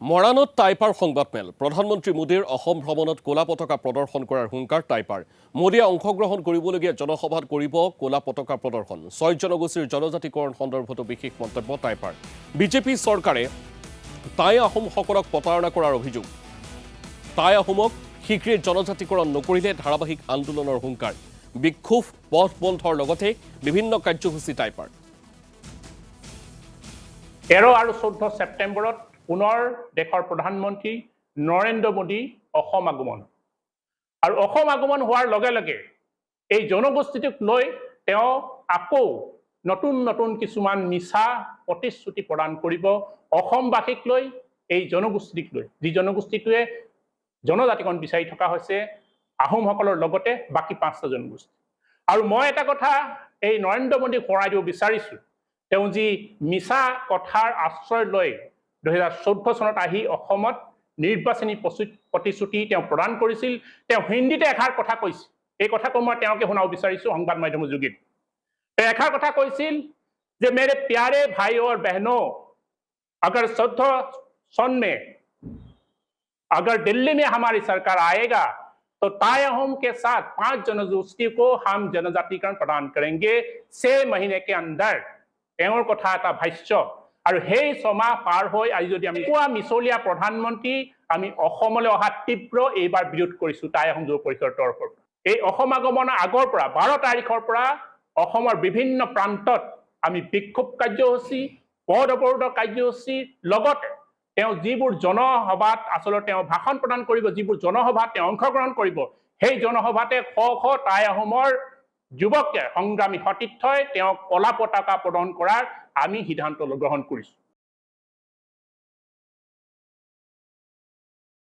মৰাণত টাইপাৰ সংবাদমেল প্ৰধানমন্ত্ৰী মোদীৰ অসম ভ্ৰমণত ক'লা পতাকা প্ৰদৰ্শন কৰাৰ হুংকাৰ টাইপাৰ মোদীয়ে অংশগ্ৰহণ কৰিবলগীয়া জনসভাত কৰিব ক'লা পতাকা প্ৰদৰ্শন 6 জনগোষ্ঠীৰ জনজাতিকৰণ সন্দৰ্ভতো বিশেষ মন্তব্য টাইপাৰ বিজেপি চৰকাৰে টাই আহোমসকলক প্ৰতাৰণা কৰাৰ অভিযোগ টাই আহোমক শীঘ্ৰে জনজাতিকৰণ নকৰিলে ধাৰাবাহিক আন্দোলনৰ হুংকাৰ বিক্ষোভ পথ বন্ধৰ লগতে বিভিন্ন কাৰ্যসূচী টাইপাৰ 13 আৰু 14 ছেপ্টেম্বৰত পুনৰ দেশৰ প্ৰধানমন্ত্ৰী নৰেন্দ্ৰ মোদী অসম আগমন আৰু অসম আগমন হোৱাৰ লগে লগে এই জনগোষ্ঠীটোক লৈ তেওঁ আকৌ নতুন নতুন কিছুমান মিছা প্ৰতিশ্ৰুতি প্ৰদান কৰিব অসমবাসীক লৈ এই জনগোষ্ঠীক লৈ যি জনগোষ্ঠীটোৱে জনজাতিকৰণ বিচাৰি থকা হৈছে আহোমসকলৰ লগতে বাকি 5টা জনগোষ্ঠী আৰু মই এটা কথা এই নৰেন্দ্ৰ মোদীক সোঁৱৰাই দিব বিচাৰিছো তেওঁ যি মিছা কথাৰ আশ্ৰয় লৈ 2014 চনত আহি অসমত নিৰ্বাচনী প্ৰতিশ্ৰুতি তেওঁ প্ৰদান কৰিছিল তেওঁ হিন্দীতে এষাৰ কথা কৈছিল এই কথাটো মই তেওঁকে শুনাব বিচাৰিছো সংবাদ মাধ্যমৰ যোগেদি তেওঁ এষাৰ কথা কৈছিল যে मेरे प्यारे भाई और बहनों अगर 14 सन में अगर दिल्ली में हमारी सरकार आएगा तो ताई अहोम के साथ 5 जनगोष्ठी को हम जनजातिकरण प्रदान करेंगे 6 महीने के अंदर তেওঁৰ কথা এটা ভাষ্য আৰু হেই সমাহ পাৰ হৈ আজি যদি আমি কোৱা মিছলীয়া প্ৰধানমন্ত্ৰী আমি অসমলৈ অহা তীব্ৰ এইবাৰ বিৰোধ কৰিছো টাই আহোম যুৱ পৰিষদৰ তৰফৰ এই অসম আগমনৰ আগৰ পৰা 12 তাৰিখৰ পৰা অসমৰ বিভিন্ন প্ৰান্তত আমি বিক্ষোভ কাৰ্যসূচী পথ অৱৰোধ কাৰ্যসূচী লগতে তেওঁ যিবোৰ জনসভাত আসলে তেওঁ ভাষণ প্ৰদান কৰিব যিবোৰ জনসভাত তেওঁ অংশগ্ৰহণ কৰিব সেই জনসভাতে শ শ টাই আহোমৰ যুৱকে সংগ্ৰামী সতীৰ্থই তেওঁ কলা পতাকা প্ৰদান কৰাৰ আমি সিদ্ধান্ত গ্ৰহণ কৰিছো